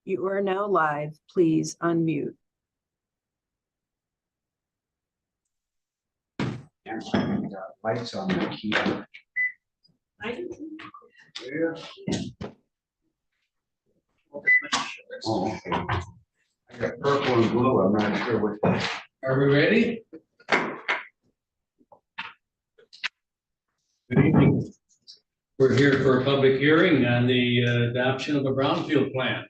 You are now live. Please unmute. Lights on the keyboard. Oh, okay. I got purple and blue. I'm not sure which. Are we ready? Good evening. We're here for a public hearing on the adoption of a brownfield plan.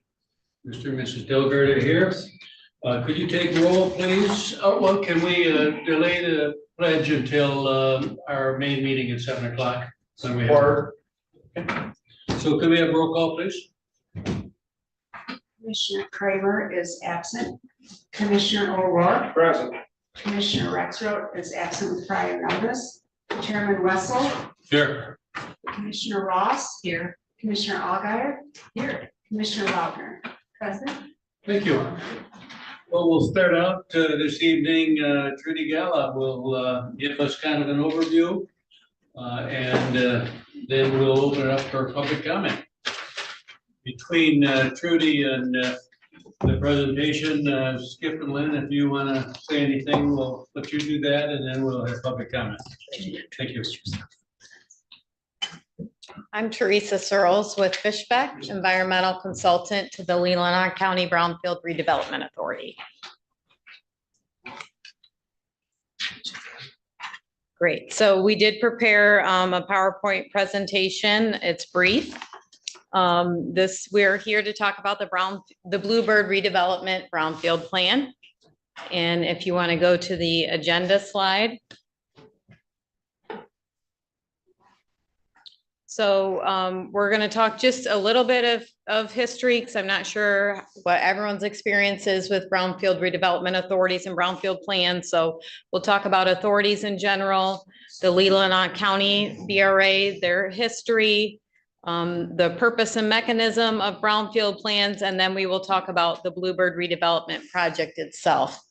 Mr. and Mrs. Delgard are here. Could you take roll, please? Oh, well, can we delay the pledge until our main meeting at 7 o'clock? So could we have roll call, please? Commissioner Kramer is absent. Commissioner O'Rourke. Present. Commissioner Rexroth is absent with prior notice. Chairman Wessel. Here. Commissioner Ross. Here. Commissioner Allgaier. Here. Commissioner Wagner. Present. Thank you. Well, we'll start out this evening. Trudy Gala will give us kind of an overview, and then we'll open it up for public comment. Between Trudy and the presentation, Skip and Lynn, if you want to say anything, we'll let you do that, and then we'll have public comment. Thank you. I'm Teresa Searles with Fishbeck, environmental consultant to the Leelanau County Brownfield Redevelopment Authority. Great. So we did prepare a PowerPoint presentation. It's brief. We're here to talk about the Bluebird redevelopment brownfield plan. And if you want to go to the agenda slide. So we're going to talk just a little bit of history, because I'm not sure what everyone's experience is with brownfield redevelopment authorities and brownfield plans. So we'll talk about authorities in general, the Leelanau County BRA, their history, the purpose and mechanism of brownfield plans, and then we will talk about the Bluebird redevelopment project itself.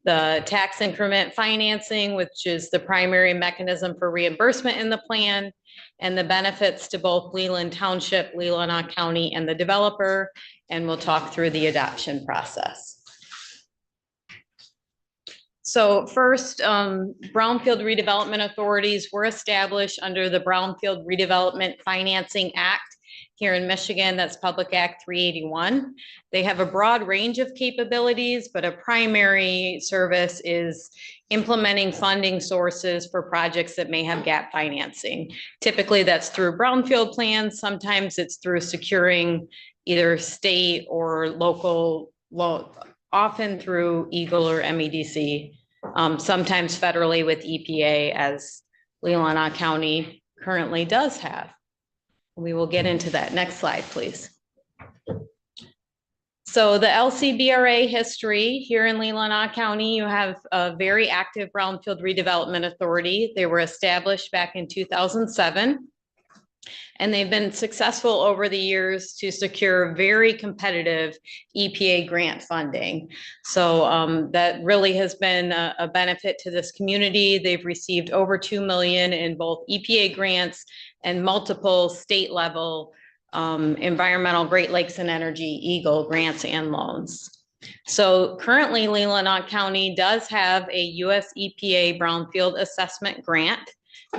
The tax increment financing, which is the primary mechanism for reimbursement in the plan, and the benefits to both Leland Township, Leelanau County, and the developer, and we'll talk through the adoption process. So first, brownfield redevelopment authorities were established under the Brownfield Redevelopment Financing Act here in Michigan. That's Public Act 381. They have a broad range of capabilities, but a primary service is implementing funding sources for projects that may have gap financing. Typically that's through brownfield plans. Sometimes it's through securing either state or local, often through EGLE or MEDC, sometimes federally with EPA, as Leelanau County currently does have. We will get into that. Next slide, please. So the LCBRA history here in Leelanau County, you have a very active brownfield redevelopment authority. They were established back in 2007. And they've been successful over the years to secure very competitive EPA grant funding. So that really has been a benefit to this community. They've received over $2 million in both EPA grants and multiple state level environmental Great Lakes and Energy EGLE grants and loans. So currently Leelanau County does have a US EPA Brownfield Assessment Grant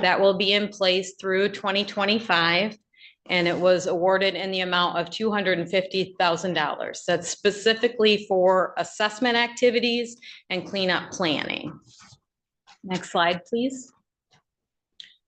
that will be in place through 2025. And it was awarded in the amount of $250,000. That's specifically for assessment activities and cleanup planning. Next slide, please.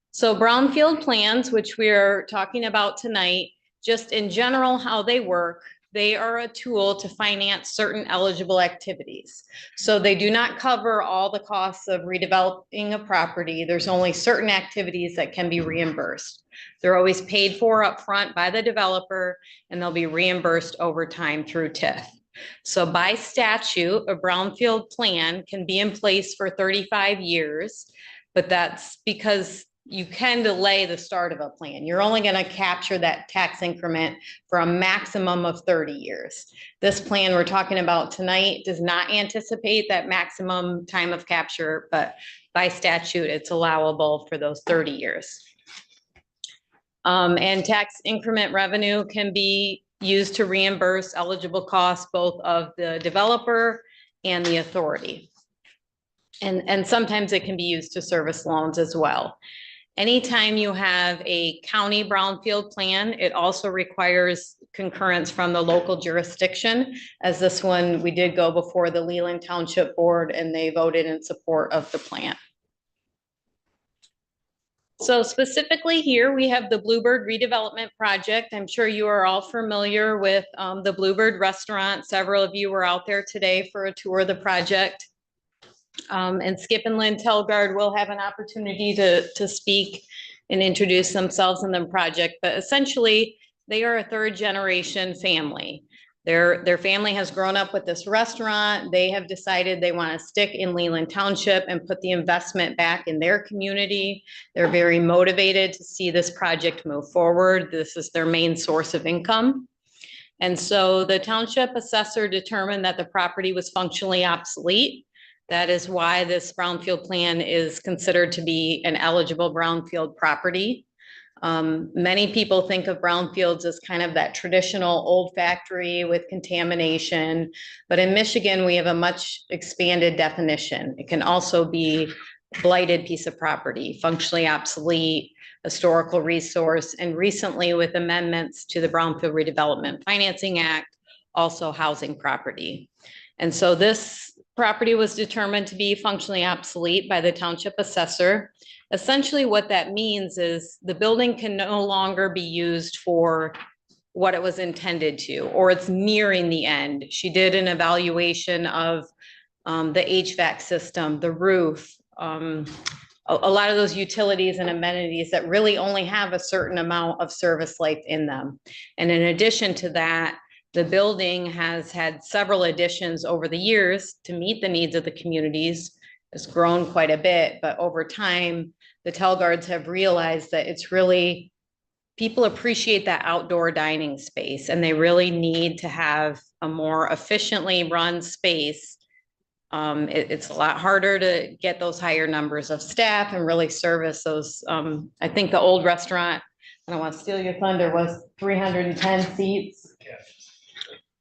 So brownfield plans, which we are talking about tonight, just in general, how they work, they are a tool to finance certain eligible activities. So they do not cover all the costs of redeveloping a property. There's only certain activities that can be reimbursed. They're always paid for upfront by the developer, and they'll be reimbursed over time through TIF. So by statute, a brownfield plan can be in place for 35 years, but that's because you can delay the start of a plan. You're only going to capture that tax increment for a maximum of 30 years. This plan we're talking about tonight does not anticipate that maximum time of capture, but by statute, it's allowable for those 30 years. And tax increment revenue can be used to reimburse eligible costs, both of the developer and the authority. And sometimes it can be used to service loans as well. Anytime you have a county brownfield plan, it also requires concurrence from the local jurisdiction. As this one, we did go before the Leland Township Board and they voted in support of the plan. So specifically here, we have the Bluebird redevelopment project. I'm sure you are all familiar with the Bluebird restaurant. Several of you were out there today for a tour of the project. And Skip and Lynn Telgard will have an opportunity to speak and introduce themselves in the project. But essentially, they are a third generation family. Their family has grown up with this restaurant. They have decided they want to stick in Leland Township and put the investment back in their community. They're very motivated to see this project move forward. This is their main source of income. And so the township assessor determined that the property was functionally obsolete. That is why this brownfield plan is considered to be an eligible brownfield property. Many people think of brownfields as kind of that traditional old factory with contamination, but in Michigan, we have a much expanded definition. It can also be a blighted piece of property, functionally obsolete, historical resource, and recently with amendments to the Brownfield Redevelopment Financing Act, also housing property. And so this property was determined to be functionally obsolete by the township assessor. Essentially what that means is the building can no longer be used for what it was intended to, or it's nearing the end. She did an evaluation of the HVAC system, the roof, a lot of those utilities and amenities that really only have a certain amount of service life in them. And in addition to that, the building has had several additions over the years to meet the needs of the communities. It's grown quite a bit, but over time, the Telgards have realized that it's really, people appreciate that outdoor dining space and they really need to have a more efficiently run space. It's a lot harder to get those higher numbers of staff and really service those. I think the old restaurant, I don't want to steal your thunder, was 310 seats.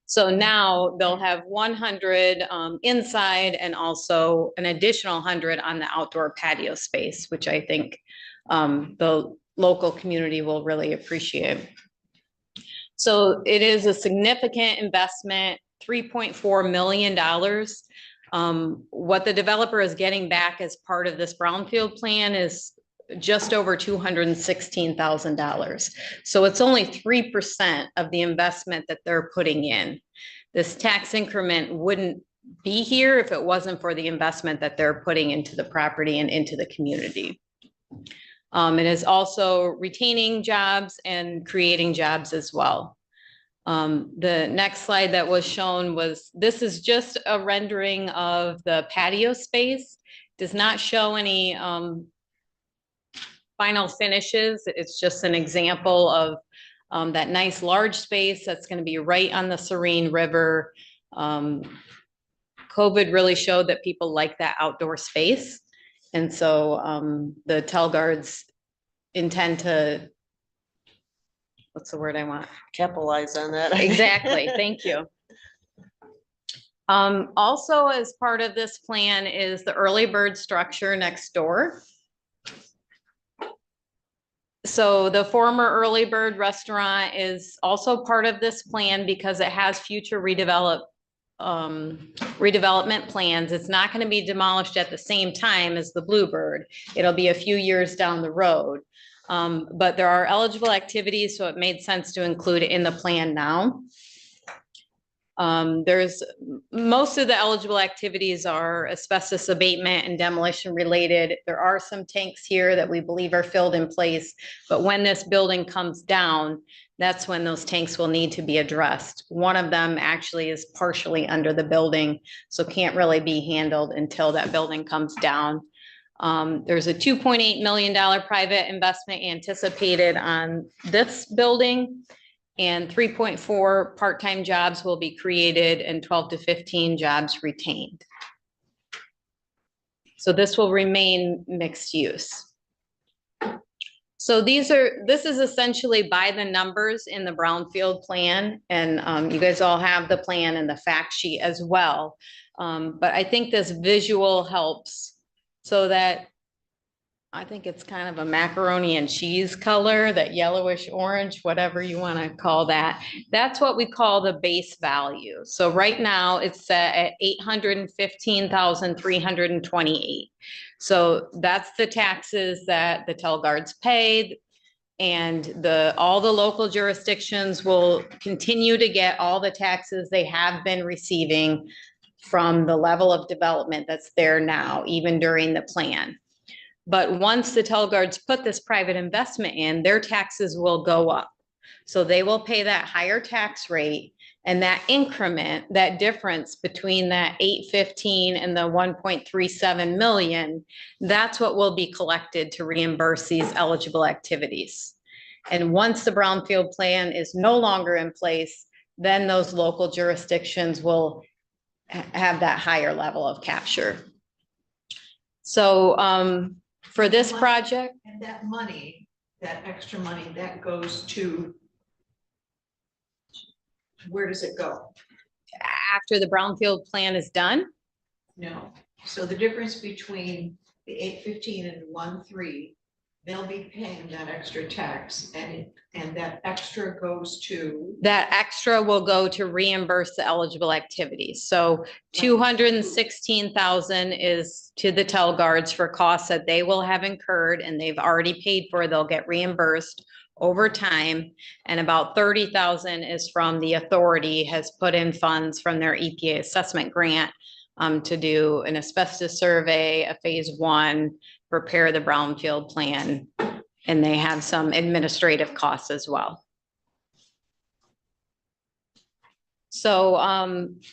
So now they'll have 100 inside and also an additional 100 on the outdoor patio space, which I think the local community will really appreciate. So it is a significant investment, $3.4 million. What the developer is getting back as part of this brownfield plan is just over $216,000. So it's only 3% of the investment that they're putting in. This tax increment wouldn't be here if it wasn't for the investment that they're putting into the property and into the community. It is also retaining jobs and creating jobs as well. The next slide that was shown was, this is just a rendering of the patio space. Does not show any final finishes. It's just an example of that nice large space that's going to be right on the Serene River. COVID really showed that people like that outdoor space. And so the Telgards intend to, what's the word I want? Capitalize on that. Exactly. Thank you. Also, as part of this plan is the early bird structure next door. So the former Early Bird restaurant is also part of this plan because it has future redevelopment plans. It's not going to be demolished at the same time as the Bluebird. It'll be a few years down the road. But there are eligible activities, so it made sense to include it in the plan now. There's most of the eligible activities are asbestos abatement and demolition related. There are some tanks here that we believe are filled in place, but when this building comes down, that's when those tanks will need to be addressed. One of them actually is partially under the building, so can't really be handled until that building comes down. There's a $2.8 million private investment anticipated on this building, and 3.4 part-time jobs will be created and 12 to 15 jobs retained. So this will remain mixed use. So this is essentially by the numbers in the Brownfield plan, and you guys all have the plan and the fact sheet as well. But I think this visual helps so that I think it's kind of a macaroni and cheese color, that yellowish orange, whatever you want to call that. That's what we call the base value. So right now it's set at 815,328. So that's the taxes that the Telgards paid. And all the local jurisdictions will continue to get all the taxes they have been receiving from the level of development that's there now, even during the plan. But once the Telgards put this private investment in, their taxes will go up. So they will pay that higher tax rate, and that increment, that difference between that 815 and the 1.37 million, that's what will be collected to reimburse these eligible activities. And once the Brownfield plan is no longer in place, then those local jurisdictions will have that higher level of capture. So for this project. And that money, that extra money, that goes to, where does it go? After the Brownfield plan is done? No, so the difference between the 815 and 13, they'll be paying that extra tax, and that extra goes to. That extra will go to reimburse the eligible activities. So 216,000 is to the Telgards for costs that they will have incurred and they've already paid for. They'll get reimbursed over time. And about 30,000 is from the authority has put in funds from their EPA assessment grant to do an asbestos survey, a phase 1, prepare the Brownfield plan, and they have some administrative costs as well. So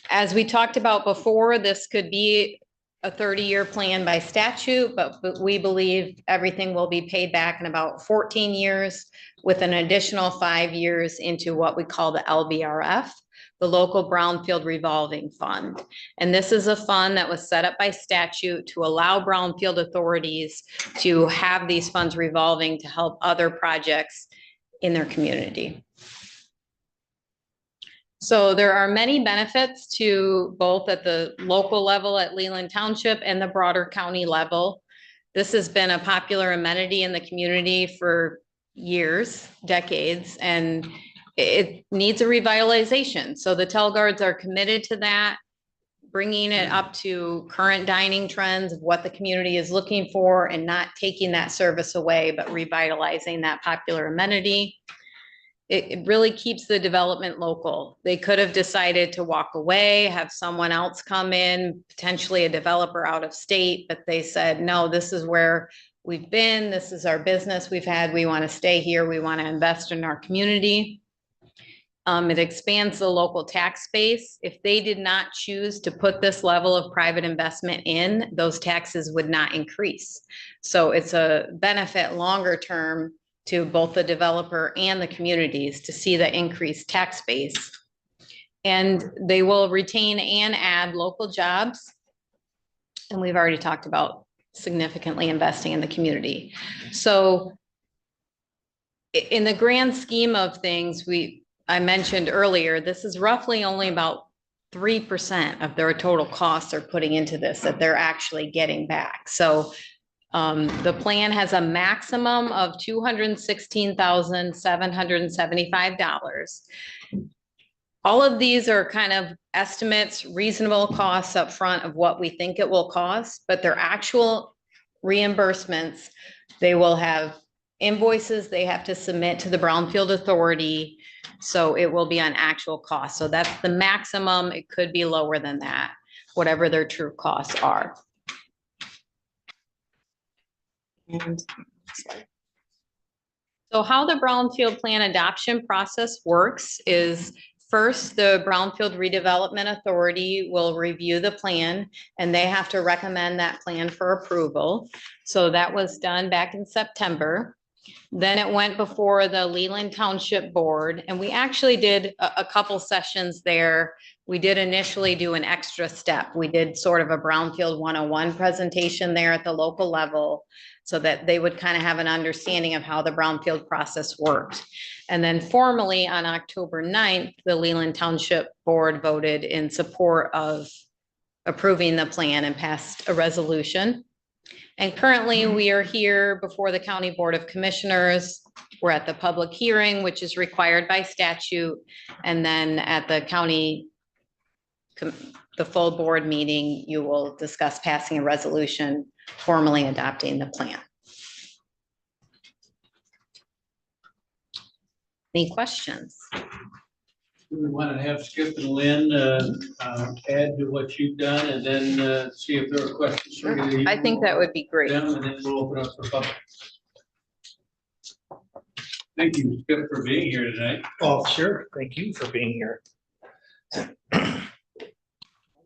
as we talked about before, this could be a 30-year plan by statute, but we believe everything will be paid back in about 14 years with an additional 5 years into what we call the LBRF, the Local Brownfield Revolving Fund. And this is a fund that was set up by statute to allow brownfield authorities to have these funds revolving to help other projects in their community. So there are many benefits to both at the local level at Leland Township and the broader county level. This has been a popular amenity in the community for years, decades, and it needs a revitalization. So the Telgards are committed to that, bringing it up to current dining trends of what the community is looking for and not taking that service away, but revitalizing that popular amenity. It really keeps the development local. They could have decided to walk away, have someone else come in, potentially a developer out of state, but they said, no, this is where we've been. This is our business we've had. We want to stay here. We want to invest in our community. It expands the local tax base. If they did not choose to put this level of private investment in, those taxes would not increase. So it's a benefit longer term to both the developer and the communities to see the increased tax base. And they will retain and add local jobs. And we've already talked about significantly investing in the community. So in the grand scheme of things, I mentioned earlier, this is roughly only about 3% of their total costs are putting into this that they're actually getting back. So the plan has a maximum of $216,775. All of these are kind of estimates, reasonable costs up front of what we think it will cost, but their actual reimbursements, they will have invoices they have to submit to the Brownfield Authority. So it will be on actual cost. So that's the maximum. It could be lower than that, whatever their true costs are. And so how the Brownfield plan adoption process works is first, the Brownfield Redevelopment Authority will review the plan and they have to recommend that plan for approval. So that was done back in September. Then it went before the Leland Township Board, and we actually did a couple sessions there We did initially do an extra step. We did sort of a Brownfield 101 presentation there at the local level so that they would kind of have an understanding of how the Brownfield process worked. And then formally on October 9th, the Leland Township Board voted in support of approving the plan and passed a resolution. And currently we are here before the County Board of Commissioners. We're at the public hearing, which is required by statute. And then at the the full board meeting, you will discuss passing a resolution formally adopting the plan. Any questions? We want to have Skip and Lynn add to what you've done and then see if there are questions. for either you I think that would be great. them, and then we'll open up for public. Thank you, Skip, for being here tonight. Oh, sure. Thank you for being here.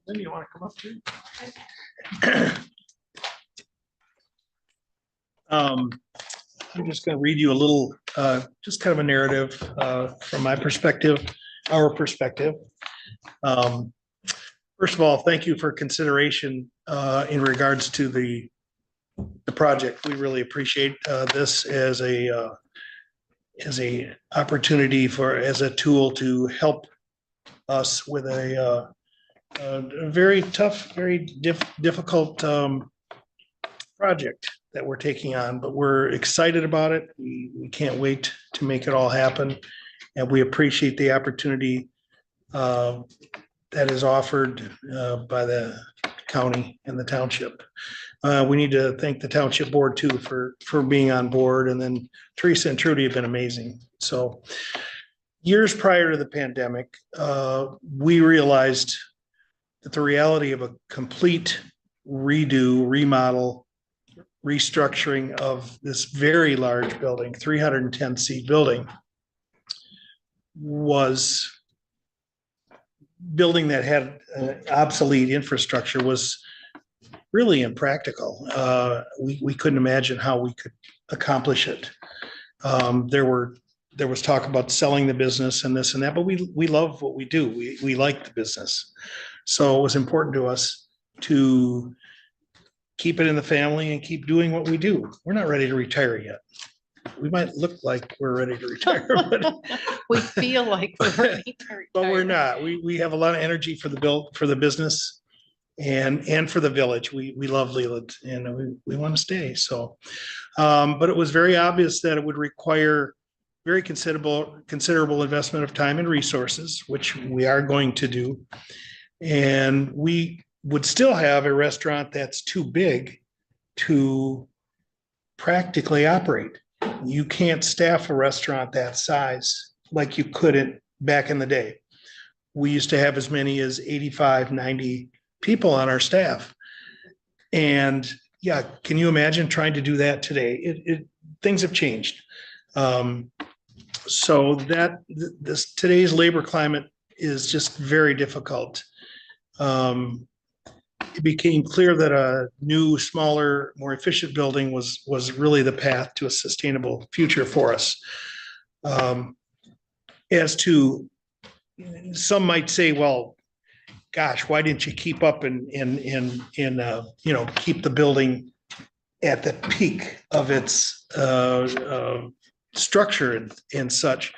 Then you want to come up too? I'm just going to read you a little, just kind of a narrative from my perspective, our perspective. First of all, thank you for consideration in regards to the project. We really appreciate this as a opportunity as a tool to help us with a very tough, very difficult project that we're taking on, but we're excited about it. We can't wait to make it all happen. And we appreciate the opportunity that is offered by the county and the township. We need to thank the township board too for being on board. And then Teresa and Trudy have been amazing. So years prior to the pandemic, we realized that the reality of a complete redo, remodel, restructuring of this very large building, 310 seat building, was building that had obsolete infrastructure was really impractical. We couldn't imagine how we could accomplish it. There was talk about selling the business and this and that, but we love what we do. We like the business. So it was important to us to keep it in the family and keep doing what we do. We're not ready to retire yet. We might look like we're ready to retire, but We feel like we're ready to retire. but we're not. We have a lot of energy for the business and for the village. We love Leland and we want to stay. So, but it was very obvious that it would require very considerable investment of time and resources, which we are going to do. And we would still have a restaurant that's too big to practically operate. You can't staff a restaurant that size like you couldn't back in the day. We used to have as many as 85, 90 people on our staff. And yeah, can you imagine trying to do that today? Things have changed. So that today's labor climate is just very difficult. It became clear that a new, smaller, more efficient building was really the path to a sustainable future for us. As to, some might say, well, gosh, why didn't you keep up and keep the building at the peak of its structure and such?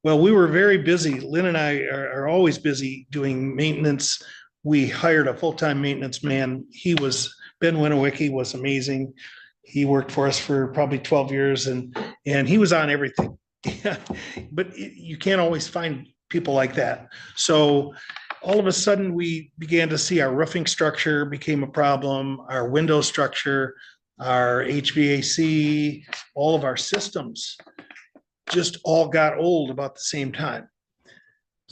Well, we were very busy. Lynn and I are always busy doing maintenance. We hired a full-time maintenance man. Ben Winowicki was amazing. He worked for us for probably 12 years and he was on everything. But you can't always find people like that. So all of a sudden we began to see our roofing structure became a problem, our window structure, our HVAC, all of our systems just all got old about the same time.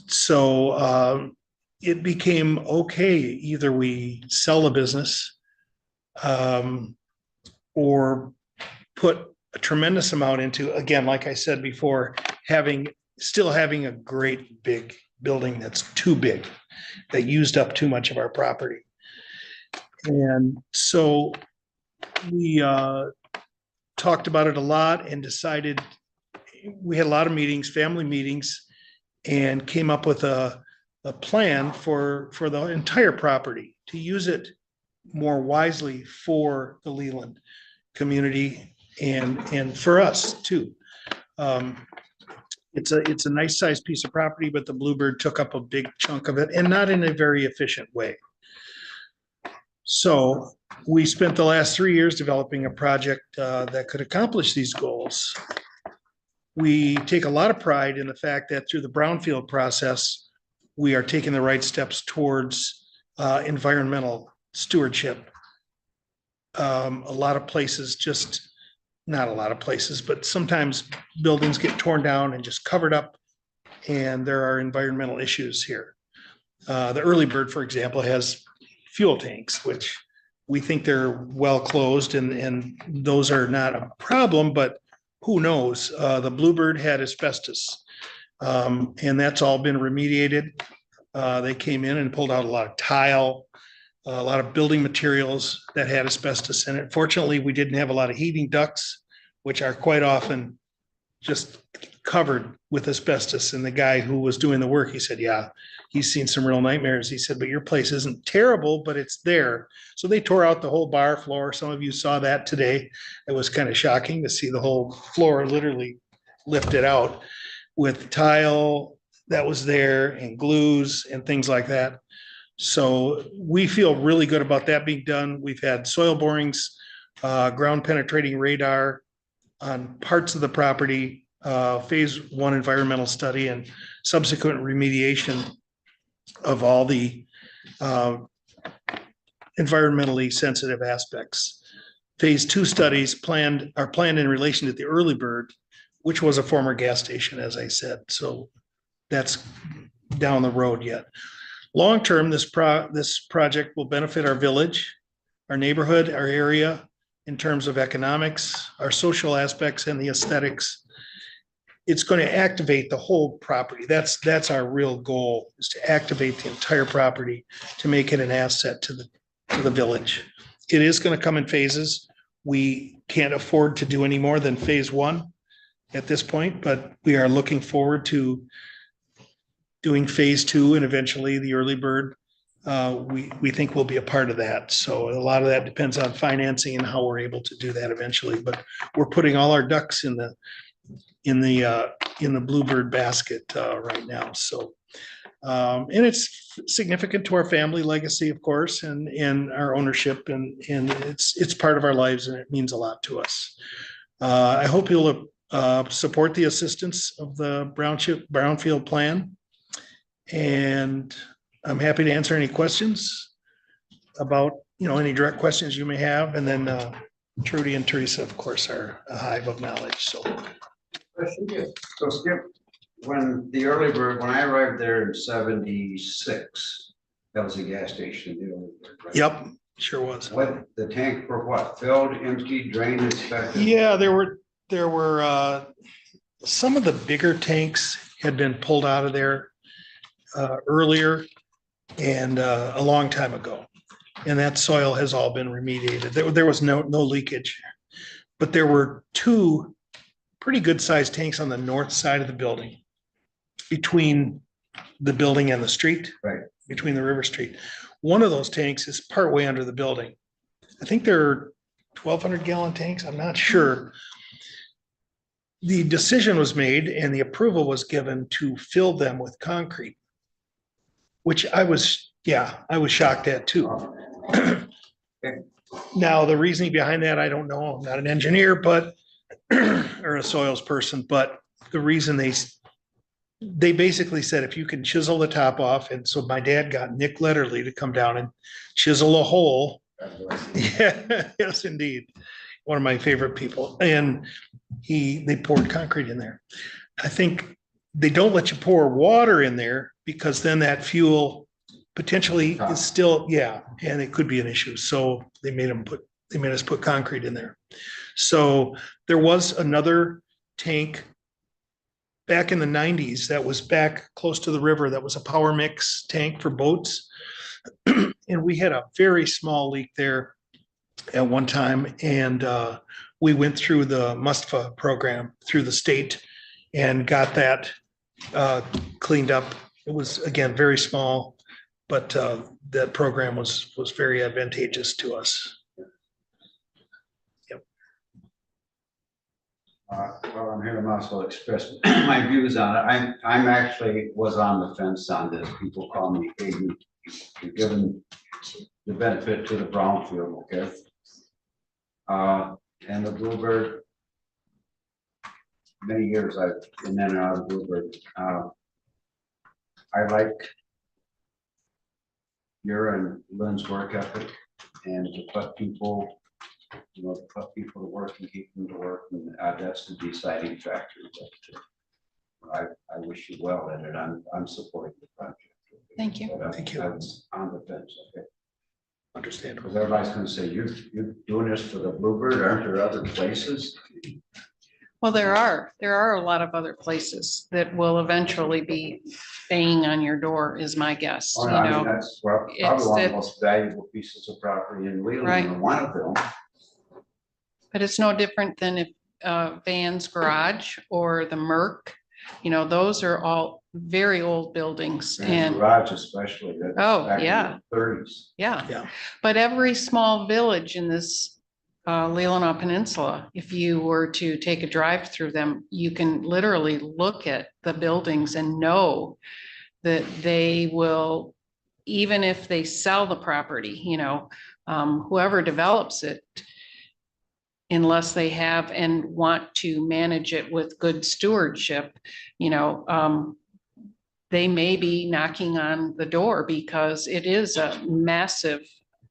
So it became okay, either we sell the business or put a tremendous amount into, again, like I said before, still having a great big building that's too big, that used up too much of our property. And so we talked about it a lot and decided, we had a lot of meetings, family meetings, and came up with a a plan for the entire property, to use it more wisely for the Leland community and for us too. It's a nice sized piece of property, but the Bluebird took up a big chunk of it and not in a very efficient way. So we spent the last 3 years developing a project that could accomplish these goals. We take a lot of pride in the fact that through the Brownfield process, we are taking the right steps towards environmental stewardship. A lot of places just, not a lot of places, but sometimes buildings get torn down and just covered up, and there are environmental issues here. The Early Bird, for example, has fuel tanks, which we think they're well closed, and those are not a problem, but who knows? The Bluebird had asbestos, and that's all been remediated. They came in and pulled out a lot of tile, a lot of building materials that had asbestos in it. Fortunately, we didn't have a lot of heating ducts, which are quite often just covered with asbestos. And the guy who was doing the work, he said, yeah, he's seen some real nightmares. He said, but your place isn't terrible, but it's there. So they tore out the whole bar floor. Some of you saw that today. It was kind of shocking to see the whole floor literally lifted out with tile that was there and glues and things like that. So we feel really good about that being done. We've had soil borings, ground penetrating radar on parts of the property, phase 1 environmental study, and subsequent remediation of all the environmentally sensitive aspects. Phase 2 studies are planned in relation to the Early Bird, which was a former gas station, as I said. So that's down the road yet. Long-term, this project will benefit our village, our neighborhood, our area in terms of economics, our social aspects, and the aesthetics. It's going to activate the whole property. That's our real goal, is to activate the entire property to make it an asset to the village. It is going to come in phases. We can't afford to do any more than phase 1 at this point, but we are looking forward to doing phase 2 and eventually the Early Bird. We think we'll be a part of that. So a lot of that depends on financing and how we're able to do that eventually. But we're putting all our ducks in the Bluebird basket right now. So and it's significant to our family legacy, of course, and our ownership, and it's part of our lives, and it means a lot to us. I hope you'll support the assistance of the Brownfield plan. And I'm happy to answer any questions about, any direct questions you may have. And then Trudy and Teresa, of course, are a hive of knowledge. So So Skip, when the Early Bird, when I arrived there in 76, that was a gas station. The Early Bird, right? Yep, sure was. What, the tank for what? Filled, empty, drained, inspected? Yeah, there were some of the bigger tanks had been pulled out of there earlier and a long time ago, and that soil has all been remediated. There was no leakage, but there were 2 pretty good sized tanks on the north side of the building, between the building and the street, Right, between the river street. One of those tanks is partway under the building. I think they're 1,200 gallon tanks. I'm not sure. The decision was made and the approval was given to fill them with concrete, which I was shocked at too. Now, the reasoning behind that, I don't know. I'm not an engineer, but or a soils person, but the reason they basically said, if you can chisel the top off. And so my dad got Nick Letterly to come down and chisel a hole. Yeah, yes, indeed. One of my favorite people. And they poured concrete in there. I think they don't let you pour water in there because then that fuel potentially is still, and it could be an issue. So they made us put concrete in there. So there was another tank back in the 90s that was back close to the river that was a power mix tank for boats. And we had a very small leak there at one time. And we went through the MUSTFA program through the state and got that cleaned up It was, again, very small, but that program was very advantageous to us. Well, I'm here to also express my views on it. I'm actually was on the fence on this. People call me, hey, you're giving the benefit to the brownfield, okay? And the Bluebird, many years I've been in and out of Bluebird. I like your and Lynn's work ethic and to put people, put people to work and keep them to work, and that's the deciding factor. But I wish you well in it. I'm supporting the project. Thank you. But Thank you. I was on the fence, okay? Understandable. Because everybody's gonna say, you're doing this for the Bluebird, aren't there other places? Well, there are a lot of other places that will eventually be banging on your door, is my guess, Oh, you no, I mean, know. that's probably it's one of the- the most valuable pieces of property in Leland, Right. or one of them. But it's no different than if Van's Garage or the Merc, those are all very old buildings And and, garage especially. that's Oh, back in the yeah. 30s. yeah. Yeah. But every small village in this Leelanau Peninsula, if you were to take a drive through them, you can literally look at the buildings and know that they will, even if they sell the property, whoever develops it, unless they have and want to manage it with good stewardship, they may be knocking on the door because it is a massive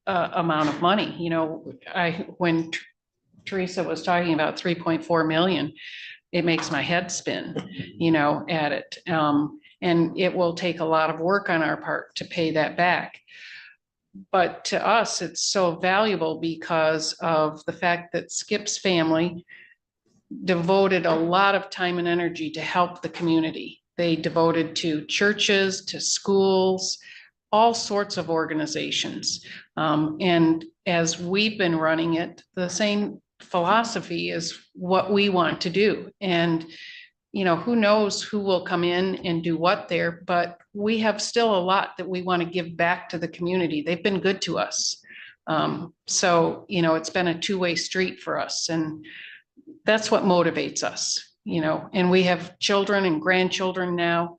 amount of money. When Teresa was talking about 3.4 million, it makes my head spin, at it. And it will take a lot of work on our part to pay that back. But to us, it's so valuable because of the fact that Skip's family devoted a lot of time and energy to help the community. They devoted to churches, to schools, all sorts of organizations. And as we've been running it, the same philosophy is what we want to do. And, who knows who will come in and do what there, but we have still a lot that we want to give back to the community. They've been good to us. So, it's been a two-way street for us. And that's what motivates us, and we have children and grandchildren now.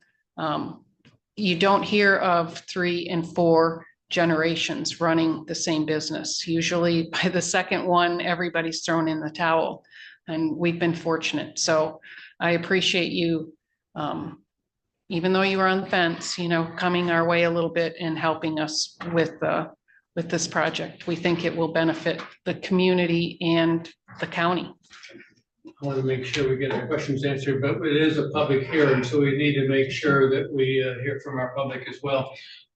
You don't hear of 3 and 4 generations running the same business. Usually by the second one, everybody's thrown in the towel, and we've been fortunate. So I appreciate you, even though you were on the fence, coming our way a little bit and helping us with this project. We think it will benefit the community and the county. I want to make sure we get our questions answered, but it is a public hearing, so we need to make sure that we hear from our public as well.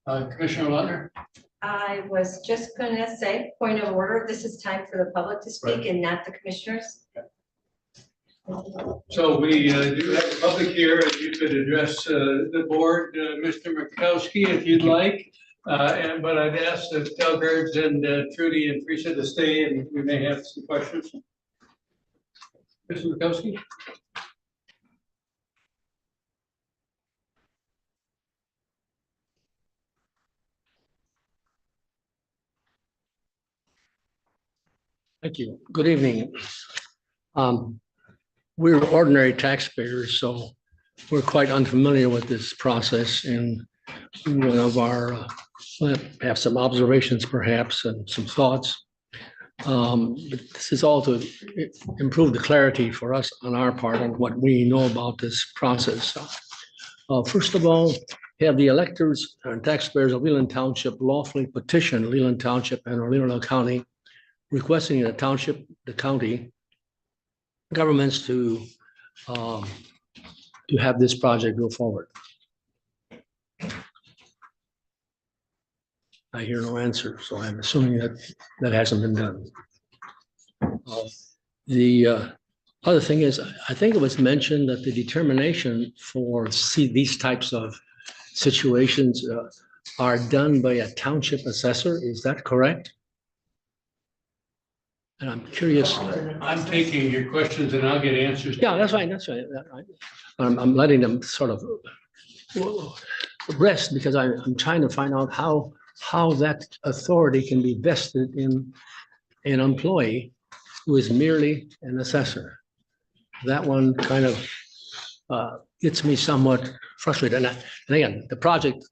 Commissioner Lautner? I was just gonna say, point of order, this is time for the public to speak and not the commissioners. So we do have a public here, if you could address the board, Mr. Murkowski, if you'd like. But I'd ask the Telgers and Trudy and Teresa to stay, and we may have some questions. Mr. Murkowski? Thank you. Good evening. We're ordinary taxpayers, so we're quite unfamiliar with this process, and one of our have some observations perhaps and some thoughts. But this is all to improve the clarity for us on our part on what we know about this process. First of all, have the electors and taxpayers of Leland Township lawfully petitioned Leland Township and Leelanau County requesting the township, the county governments to have this project go forward? I hear no answer, so I'm assuming that hasn't been done. The other thing is, I think it was mentioned that the determination for these types of situations are done by a township assessor. Is that correct? And I'm curious. I'm taking your questions and I'll get answers. Yeah, that's fine. That's right. I'm letting them sort of rest because I'm trying to find out how that authority can be vested in an employee who is merely an assessor. That one kind of gets me somewhat frustrated. And again, the project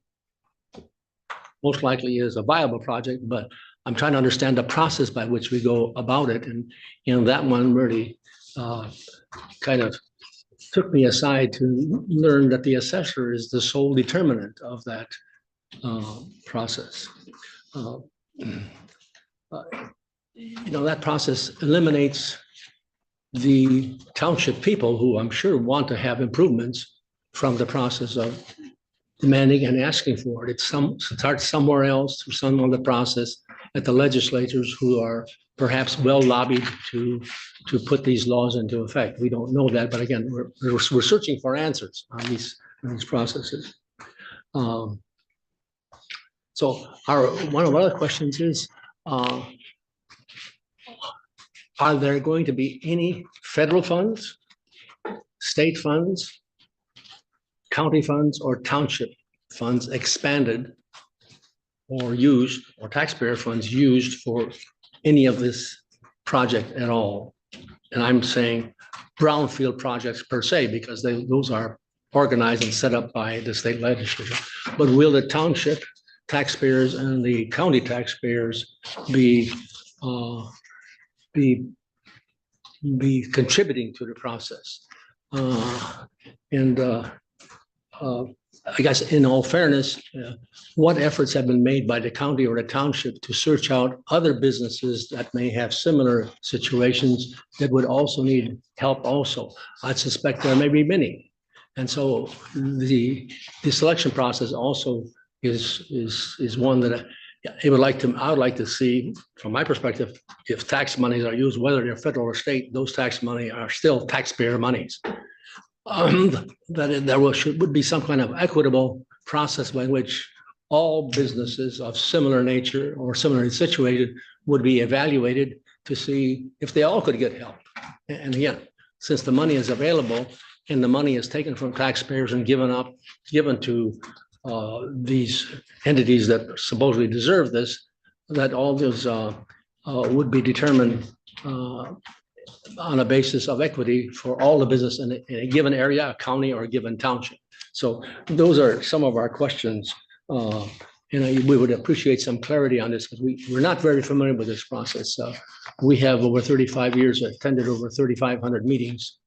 most likely is a viable project, but I'm trying to understand the process by which we go about it. And, that one really kind of took me aside to learn that the assessor is the sole determinant of that process. That process eliminates the township people who I'm sure want to have improvements from the process of demanding and asking for it. It starts somewhere else through some other process at the legislators who are perhaps well lobbied to put these laws into effect. We don't know that, but again, we're searching for answers on these processes. So one of our other questions is, are there going to be any federal funds, state funds, county funds, or township funds expanded or used, or taxpayer funds used for any of this project at all? And I'm saying brownfield projects per se, because those are organized and set up by the state legislature. But will the township taxpayers and the county taxpayers be contributing to the process? I guess in all fairness, what efforts have been made by the county or the township to search out other businesses that may have similar situations that would also need help also? I suspect there may be many. And so the selection process also is one that I would like to see, from my perspective, if tax monies are used, whether they're federal or state, those tax money are still taxpayer monies. That there would be some kind of equitable process by which all businesses of similar nature or similarly situated would be evaluated to see if they all could get help. And again, since the money is available and the money is taken from taxpayers and given to these entities that supposedly deserve this, that all those would be determined on a basis of equity for all the business in a given area, a county, or a given township. So those are some of our questions. We would appreciate some clarity on this because we're not very familiar with this process. We have over 35 years, attended over 3,500 meetings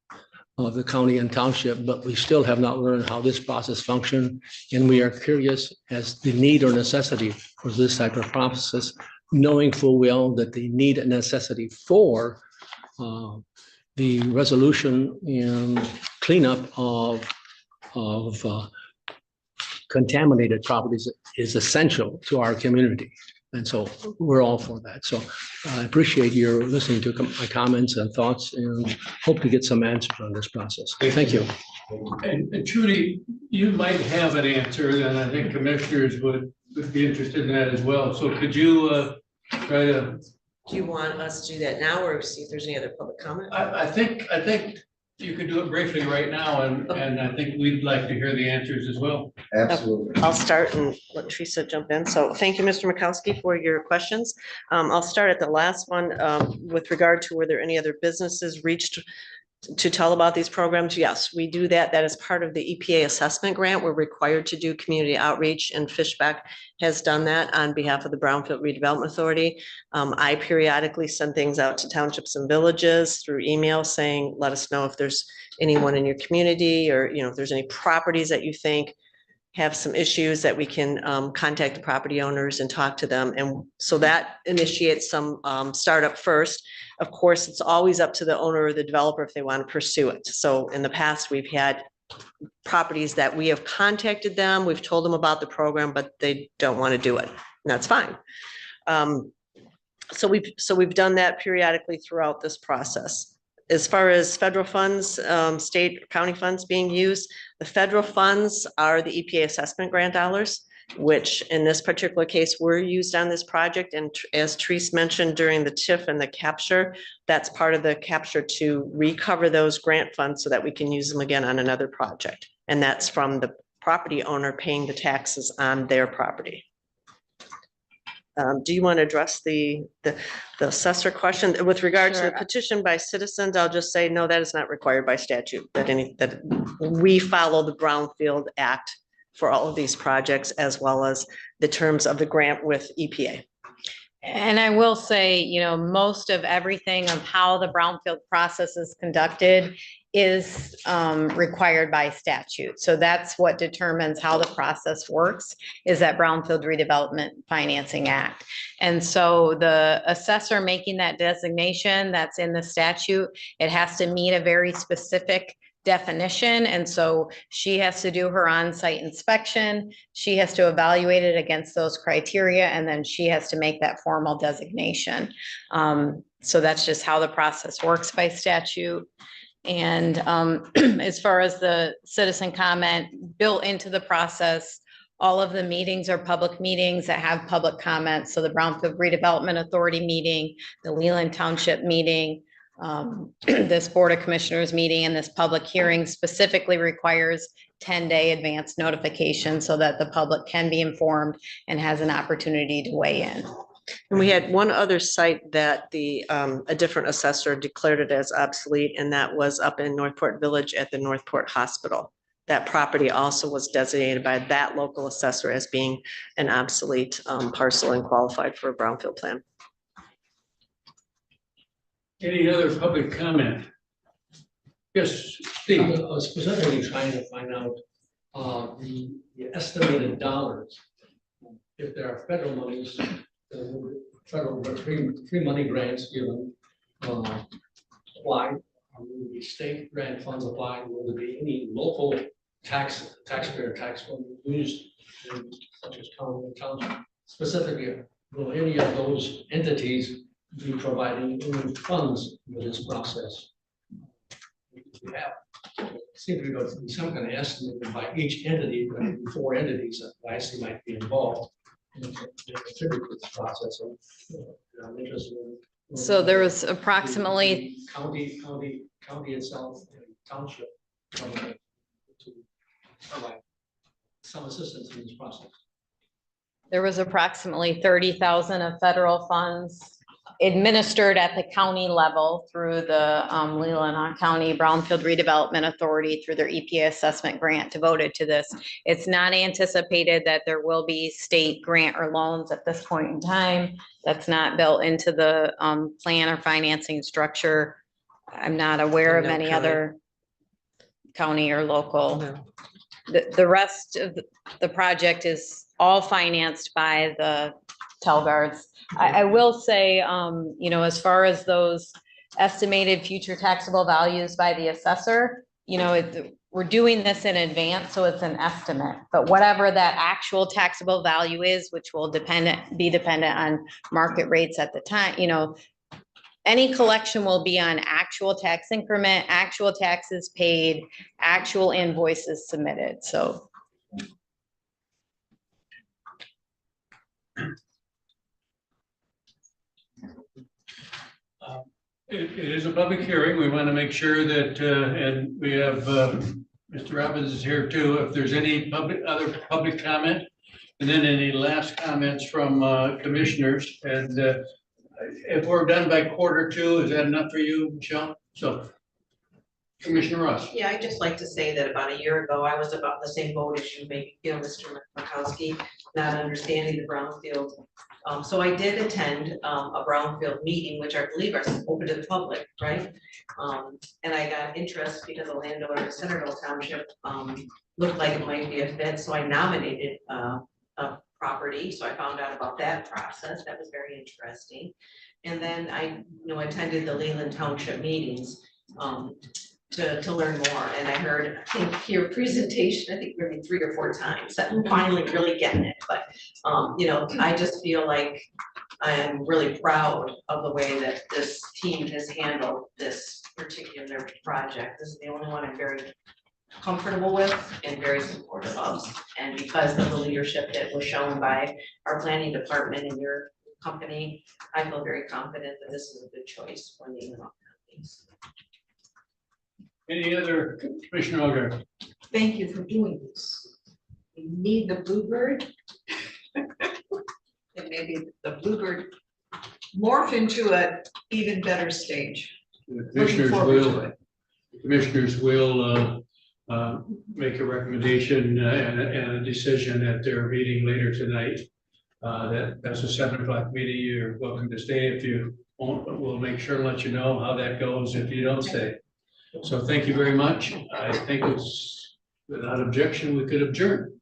of the county and township, but we still have not learned how this process functions. And we are curious as the need or necessity for this type of process, knowing full well that the need and necessity for the resolution and cleanup of contaminated properties is essential to our community. And so we're all for that. So I appreciate your listening to my comments and thoughts and hope to get some answers on this process. Thank you. And Trudy, you might have an answer, and I think commissioners would be interested in that as well. So could you try to? Do you want us to do that now or see if there's any other public comment? I think you could do it briefly right now, and I think we'd like to hear the answers as well. Absolutely. I'll start and let Teresa jump in. So thank you, Mr. Mikowski, for your questions. I'll start at the last one with regard to were there any other businesses reached to tell about these programs? Yes, we do that. That is part of the EPA assessment grant. We're required to do community outreach, and Fishback has done that on behalf of the Brownfield Redevelopment Authority. I periodically send things out to townships and villages through email saying, let us know if there's anyone in your community or, if there's any properties that you think have some issues that we can contact the property owners and talk to them. And so that initiates some startup first. Of course, it's always up to the owner or the developer if they want to pursue it. So in the past, we've had properties that we have contacted them, we've told them about the program, but they don't want to do it. And that's fine. So we've done that periodically throughout this process. As far as federal funds, state or county funds being used, the federal funds are the EPA assessment grant dollars, which in this particular case were used on this project. And as Therese mentioned during the TIF and the capture, that's part of the capture to recover those grant funds so that we can use them again on another project. And that's from the property owner paying the taxes on their property. Do you want to address the assessor question with regard to the Sure. petition by citizens? I'll just say, no, that is not required by statute, that we follow the Brownfield Act for all of these projects, as well as the terms of the grant with EPA. And I will say, you know, most of everything of how the brownfield process is conducted is required by statute. So that's what determines how the process works, is that Brownfield Redevelopment Financing Act. And so the assessor making that designation that's in the statute, it has to meet a very specific definition. And so she has to do her on-site inspection. She has to evaluate it against those criteria, and then she has to make that formal designation. So that's just how the process works by statute. And as far as the citizen comment built into the process, all of the meetings are public meetings that have public comments. So the Brownfield Redevelopment Authority meeting, the Leland Township meeting, this Board of Commissioners meeting, and this public hearing specifically requires 10-day advance notification so that the public can be informed and has an opportunity to weigh in. And we had one other site that a different assessor declared it as obsolete, and that was up in Northport Village at the Northport Hospital. That property also was designated by that local assessor as being an obsolete parcel and qualified for a brownfield plan. Any other public comment? Yes, Steve. I was specifically trying to find out the estimated dollars. If there are federal monies, federal free money grants given, applied, will the state grant funds applied, will there be any local taxpayer tax fund used, such as county and township? Specifically, will any of those entities be providing any funds for this process? We have, seems to be some kind of estimate by each entity, but maybe 4 entities that I see might be involved in contribute to this process. So I'm interested in. So there was approximately County itself and township government to provide some assistance in this process. There was approximately 30,000 of federal funds administered at the county level through the Leelanau County Brownfield Redevelopment Authority through their EPA assessment grant devoted to this. It's not anticipated that there will be state grant or loans at this point in time. That's not built into the plan or financing structure. I'm not aware of No any county. other county or local. No. The rest of the project is all financed by the Telgards. I will say, you know, as far as those estimated future taxable values by the assessor, you know, we're doing this in advance, so it's an estimate. But whatever that actual taxable value is, which will be dependent on market rates at the time, you know, any collection will be on actual tax increment, actual taxes paid, actual invoices submitted. So. It is a public hearing. We want to make sure that, and we have Mr. Robbins is here too. If there's any other public comment, and then any last comments from commissioners. And if we're done by 1:45, is that enough for you, Michelle? So Commissioner Ross. Yeah, I'd just like to say that about a year ago, I was about the same boat as you, maybe, you know, Mr. Makowski, not understanding the brownfield. So I did attend a brownfield meeting, which I believe are open to the public, right? And I got interest because the landowner in Centerville Township looked like it might be a fit, so I nominated a property. So I found out about that process. That was very interesting. And then I, you know, attended the Leland Township meetings to learn more. And I heard, I think, your presentation, I think maybe 3 or 4 times. I'm finally really getting it. But, you know, I just feel like I am really proud of the way that this team has handled this particular project. This is the only one I'm very comfortable with and very supportive of. And because of the leadership that was shown by our planning department and your company, I feel very confident that this is a good choice for the companies. Any other, Commissioner Olger? Thank you for doing this. we need the Bluebird. And maybe the Bluebird morph into an even better stage. The Looking Commissioners forward to will, it. commissioners will make a recommendation and a decision at their meeting later tonight. That's a 7 o'clock meeting. You're welcome to stay if you won't, but we'll make sure to let you know how that goes if you don't stay. So thank you very much. I think it's without objection, we could adjourn.